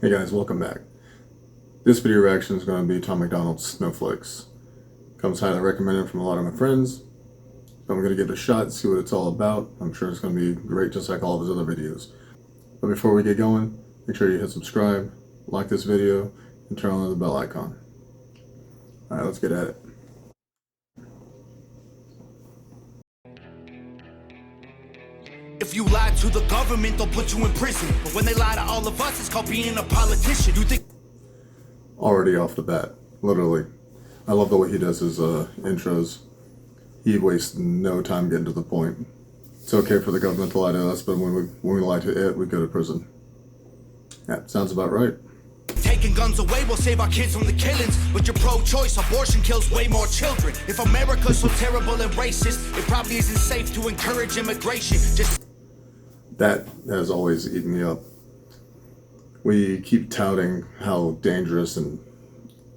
Hey guys, welcome back. This video reaction is going to be Tom Macdonald's Snowflakes. Comes highly recommended from a lot of my friends. So I'm going to give it a shot, see what it's all about. I'm sure it's going to be great just like all of his other videos. But before we get going, make sure you hit subscribe, like this video, and turn on the bell icon. Alright, let's get at it. If you lie to the government, they'll put you in prison. But when they lie to all of us, it's called being a politician. You think... Already off the bat, literally. I love the way he does his intros. He wastes no time getting to the point. It's okay for the government to lie to us, but when we lie to it, we go to prison. Yeah, sounds about right. Taking guns away will save our kids from the killings. But you're pro-choice, abortion kills way more children. If America's so terrible and racist, it probably isn't safe to encourage immigration. That has always eaten me up. We keep touting how dangerous and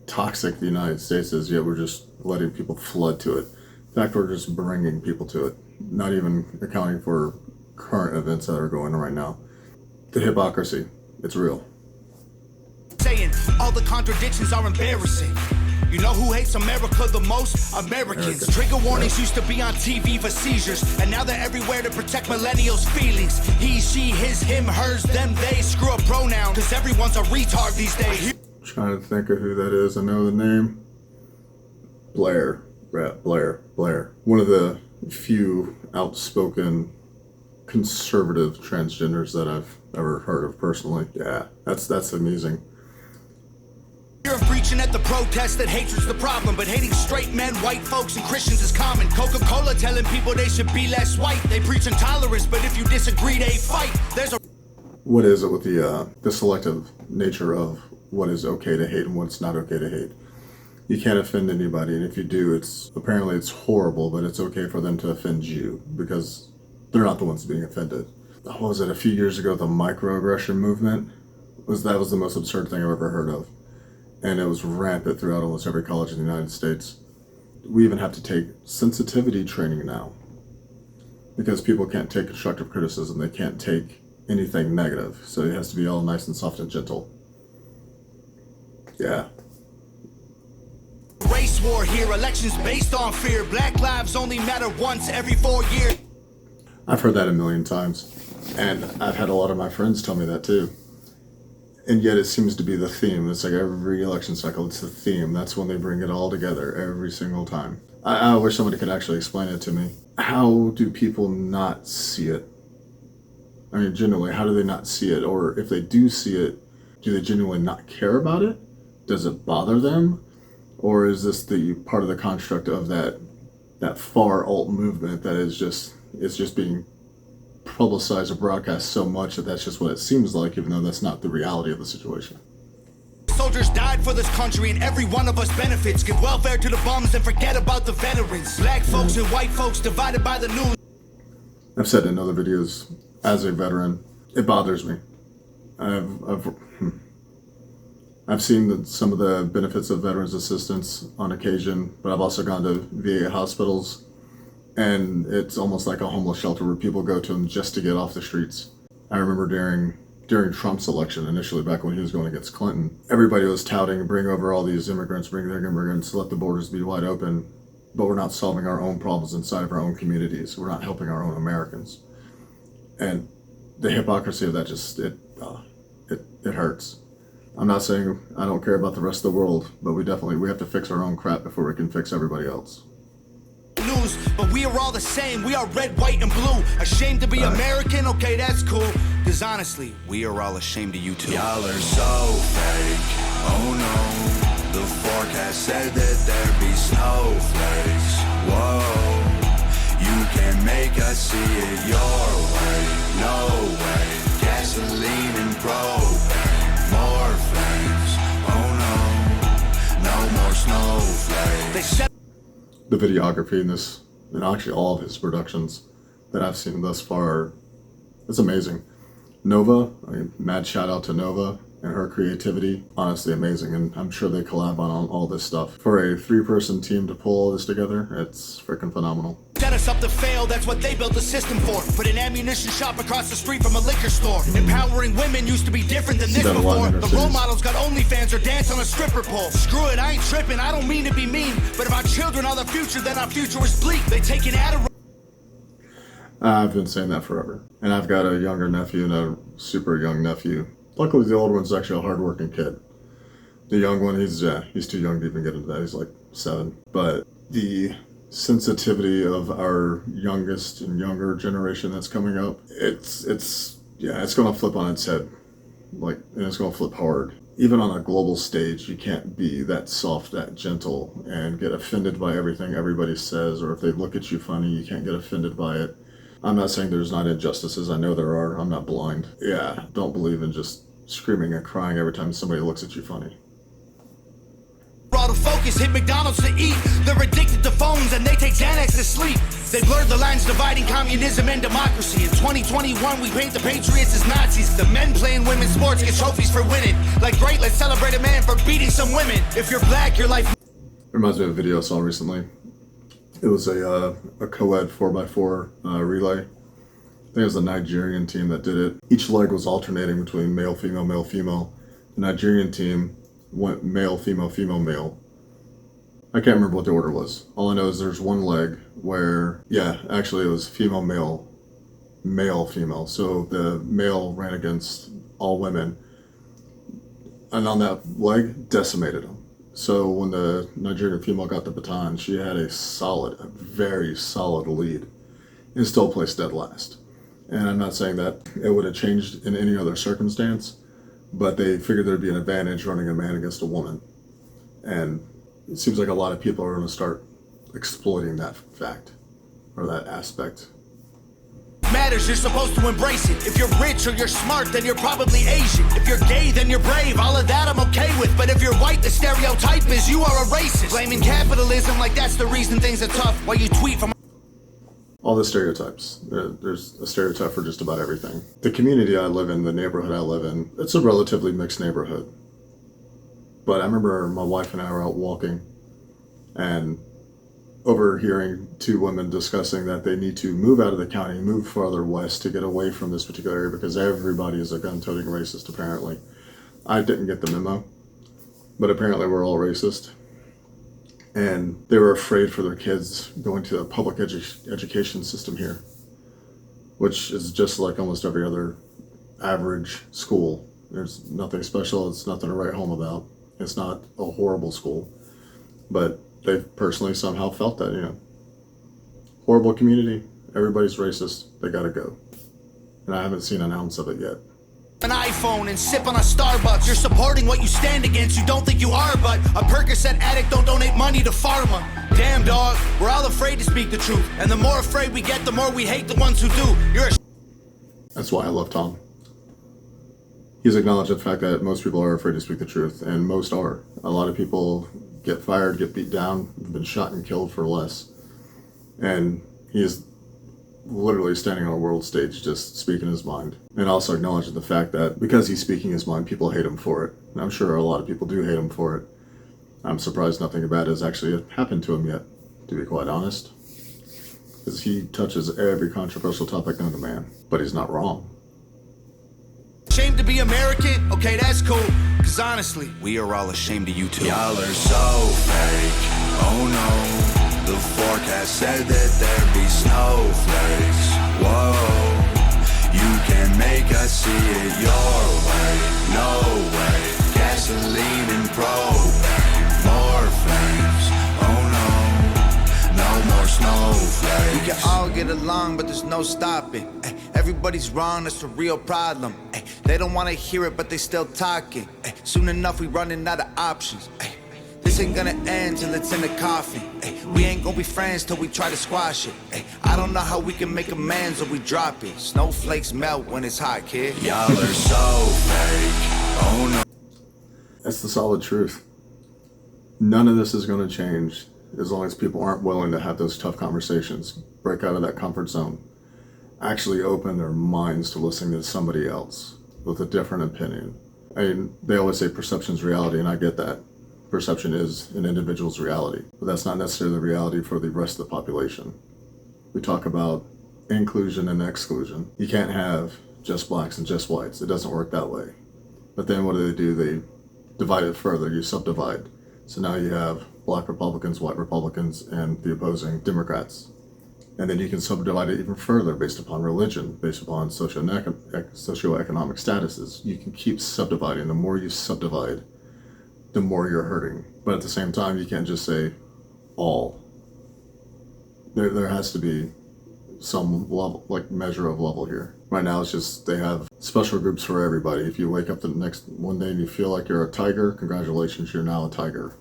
toxic the United States is, yet we're just letting people flood to it. In fact, we're just bringing people to it, not even accounting for current events that are going on right now. The hypocrisy, it's real. Saying all the contradictions are embarrassing. You know who hates America the most? Americans. Trigger warnings used to be on TV for seizures, and now they're everywhere to protect millennials' feelings. He, she, his, him, hers, them, they. Screw a pronoun, cause everyone's a retard these days. Trying to think of who that is. I know the name. Blair. Blair. One of the few outspoken conservative transgenders that I've ever heard of personally. Yeah, that's amazing. You're preaching at the protest that hatred's the problem, but hating straight men, white folks, and Christians is common. Coca-Cola telling people they should be less white. They preach intolerance, but if you disagree, they fight. There's a... What is it with the selective nature of what is okay to hate and what's not okay to hate? You can't offend anybody, and if you do, apparently it's horrible, but it's okay for them to offend you because they're not the ones being offended. What was it, a few years ago, the microaggression movement? That was the most absurd thing I've ever heard of. And it was rampant throughout almost every college in the United States. We even have to take sensitivity training now because people can't take constructive criticism. They can't take anything negative. So it has to be all nice and soft and gentle. Yeah. Race war here, elections based on fear. Black lives only matter once every 4 years. I've heard that a million times. And I've had a lot of my friends tell me that too. And yet it seems to be the theme. It's like every election cycle, it's the theme. That's when they bring it all together every single time. I wish somebody could actually explain it to me. How do people not see it? I mean, genuinely, how do they not see it? Or if they do see it, do they genuinely not care about it? Does it bother them? Or is this the part of the construct of that far alt movement that is just being publicized or broadcast so much that that's just what it seems like, even though that's not the reality of the situation. Soldiers died for this country and every one of us benefits. Give welfare to the bums and forget about the veterans. Black folks and white folks divided by the news. I've said in other videos, as a veteran, it bothers me. I've seen some of the benefits of veterans assistance on occasion, but I've also gone to VA hospitals. And it's almost like a homeless shelter where people go to them just to get off the streets. I remember during Trump's election, initially back when he was going against Clinton, everybody was touting, bring over all these immigrants, bring their immigrants, let the borders be wide open, but we're not solving our own problems inside of our own communities. We're not helping our own Americans. And the hypocrisy of that it hurts. I'm not saying I don't care about the rest of the world, but we have to fix our own crap before we can fix everybody else. But we are all the same. We are red, white, and blue. Ashamed to be American? Okay, that's cool. Because honestly, we are all ashamed of you too. Y'all are so fake. Oh no. The forecast said that there'd be snowflakes. Whoa. You can make us see it your way. No way. Gasoline and propane. More flames. Oh no. No more snowflakes. They said the videography in this, and actually all of his productions that I've seen thus far, it's amazing. Nova, I mean, mad shout out to Nova and her creativity, honestly amazing, and I'm sure they collab on all this stuff. For a 3-person team to pull all this together, it's freaking phenomenal. set us up to fail, that's what they built the system for. Put an ammunition shop across the street from a liquor store. Empowering women used to be different than this before. The role models got OnlyFans or dance on a stripper pole. Screw it, I ain't tripping, I don't mean to be mean, but if our children are the future, then our future is bleak. They take an Adderall. I've been saying that forever. And I've got a younger nephew and a super young nephew. Luckily, the older one's actually a hardworking kid. The young one, he's too young to even get into that. He's like 7. But the sensitivity of our youngest and younger generation that's coming up, it's going to flip on its head. And it's going to flip hard. Even on a global stage, you can't be that soft, that gentle, and get offended by everything everybody says, or if they look at you funny, you can't get offended by it. I'm not saying there's not injustices. I know there are. I'm not blind. Yeah, don't believe in just screaming and crying every time somebody looks at you funny. To focus, hit Macdonald's to eat. They're addicted to phones and they take Xanax to sleep. They blurred the lines dividing communism and democracy. In 2021, we paint the patriots as Nazis. The men playing women's sports get trophies for winning. Like, great, let's celebrate a man for beating some women. If you're black, your life... Reminds me of a video I saw recently. It was a co-ed 4x4 relay. I think it was a Nigerian team that did it. Each leg was alternating between male, female, male, female. The Nigerian team went male, female, female, male. I can't remember what the order was. All I know is there's one leg where, actually it was female, male, male, female. So the male ran against all women. And on that leg, decimated them. So when the Nigerian female got the baton, she had a very solid lead and still placed dead last. And I'm not saying that it would have changed in any other circumstance, but they figured there'd be an advantage running a man against a woman. And it seems like a lot of people are going to start exploiting that fact or that aspect. Matters, you're supposed to embrace it. If you're rich or you're smart, then you're probably Asian. If you're gay, then you're brave. All of that I'm okay with. But if you're white, the stereotype is you are a racist. Blaming capitalism like that's the reason things are tough. While you tweet from... All the stereotypes. There's a stereotype for just about everything. The community I live in, the neighborhood I live in, it's a relatively mixed neighborhood. But I remember my wife and I were out walking and overhearing 2 women discussing that they need to move out of the county, move farther west to get away from this particular area because everybody is a gun-toting racist, apparently. I didn't get the memo, but apparently we're all racist. And they were afraid for their kids going to the public education system here, which is just like almost every other average school. There's nothing special. It's nothing to write home about. It's not a horrible school, but they personally somehow felt that, horrible community, everybody's racist, they gotta go. And I haven't seen an ounce of it yet. An iPhone and sip on a Starbucks. You're supporting what you stand against. You don't think you are, but a Percocet addict don't donate money to pharma. Damn, dog, we're all afraid to speak the truth. And the more afraid we get, the more we hate the ones who do. That's why I love Tom. He's acknowledged the fact that most people are afraid to speak the truth, and most are. A lot of people get fired, get beat down, been shot and killed for less. And he is literally standing on a world stage just speaking his mind. And also acknowledging the fact that because he's speaking his mind, people hate him for it. And I'm sure a lot of people do hate him for it. I'm surprised nothing bad has actually happened to him yet, to be quite honest. Because he touches every controversial topic known to man. But he's not wrong. Ashamed to be American? Okay, that's cool. Cause honestly, we are all ashamed of you too. Y'all are so fake. Oh no. The forecast said that there'd be snowflakes. Whoa. You can make us see it your way. No way. Gasoline and propane. More flames. Oh no. No more snowflakes. We can all get along, but there's no stopping. Everybody's wrong, that's the real problem. They don't want to hear it, but they still talking. Soon enough, we running out of options. This ain't gonna end till it's in the coffin. We ain't gonna be friends till we try to squash it. I don't know how we can make amends or we drop it. Snowflakes melt when it's hot, kid. Y'all are so fake. Oh no. That's the solid truth. None of this is going to change as long as people aren't willing to have those tough conversations, break out of that comfort zone, actually open their minds to listening to somebody else with a different opinion. I mean, they always say perception's reality, and I get that. Perception is an individual's reality, but that's not necessarily the reality for the rest of the population. we talk about inclusion and exclusion. You can't have just blacks and just whites. It doesn't work that way. But then what do? They divide it further. You subdivide. So now you have black Republicans, white Republicans, and the opposing Democrats. And then you can subdivide it even further based upon religion, based upon socioeconomic statuses. You can keep subdividing. The more you subdivide, the more you're hurting. But at the same time, you can't just say all. There has to be some level, like measure of level here. Right now, it's just they have special groups for everybody. If you wake up the next one day and you feel like you're a tiger, congratulations, you're now a tiger.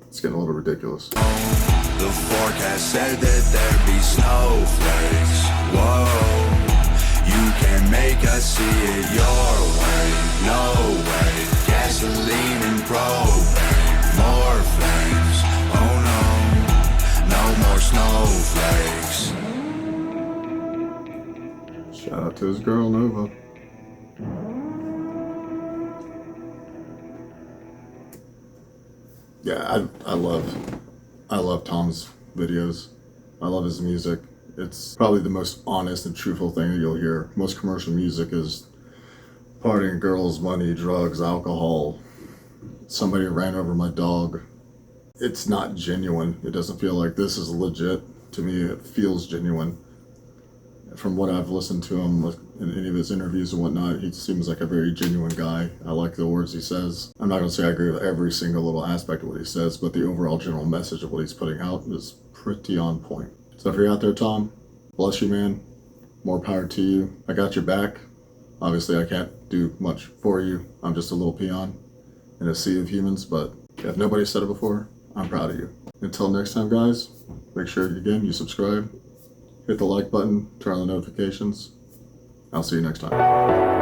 It's getting a little ridiculous. The forecast said that there'd be snowflakes. Whoa, you can make us see it your way. No way, gasoline and propane. More flames, oh no, no more snowflakes. Shout out to his girl, Nova. Yeah, I love Tom's videos. I love his music. It's probably the most honest and truthful thing that you'll hear. Most commercial music is partying, girls, money, drugs, alcohol. Somebody ran over my dog. It's not genuine. It doesn't feel like this is legit. To me, it feels genuine. From what I've listened to him in any of his interviews and whatnot, he seems like a very genuine guy. I like the words he says. I'm not going to say I agree with every single little aspect of what he says, but the overall general message of what he's putting out is pretty on point. So if you're out there, Tom, bless you, man. More power to you. I got your back. Obviously, I can't do much for you. I'm just a little peon in a sea of humans, but if nobody said it before, I'm proud of you. Until next time, guys, make sure, again, you subscribe. Hit the like button, turn on the notifications. I'll see you next time.